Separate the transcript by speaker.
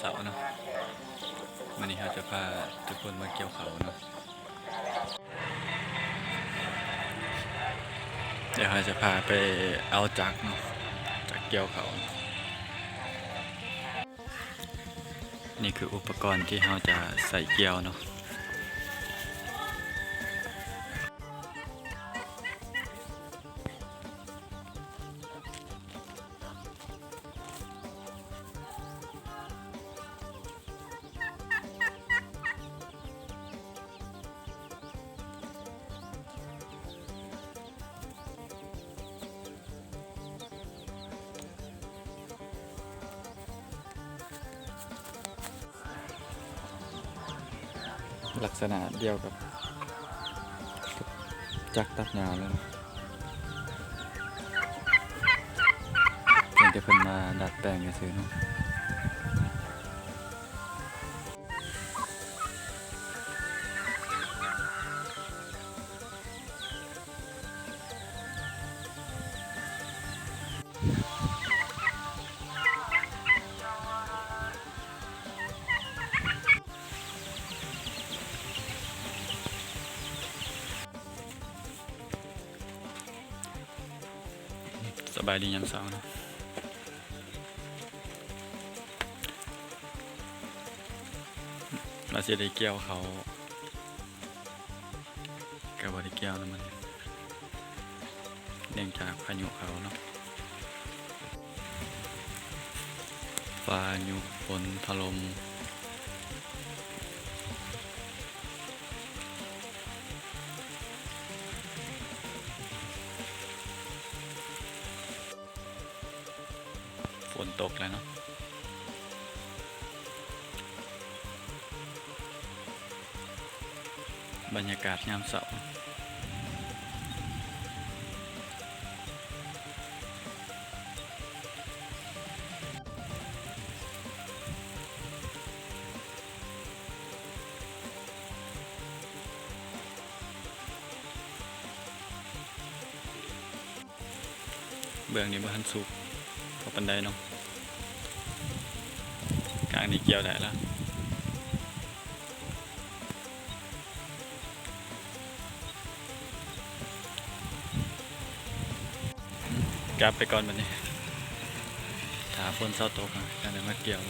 Speaker 1: เสาร์เนาะวันนี้เราจะพาทุกคนมาเกี่ยวเขาเนาะเดี๋ยวเราจะพาไปเอาจักรเนาะจักรเกี่ยวเขานี่คืออุปกรณ์ที่เราจะใส่เกี่ยวเนาะลักษณะเดียวกับจักรตัดหญ้าเลยเนาะเพียงแต่เพิ่นมาดัดแปลงซื่อๆเนาะสบายดียามเช้าเนาะเราสิได้เกี่ยวเขาก็บ่ได้เกี่ยวนะมันเนื่องจากพายุเขาเนาะฟ้ายุฝนถล่มฝนตกแล้วเนาะบรรยากาศยามเช้าเบื้องนี้บ่ทันสุกเพราะปันไดเนาะกลางนี้เกี่ยวได้แล้วกลับไปก่อนบัดนี้ถ้าฝนเช้าตกนะก็ได้มาเกี่ยว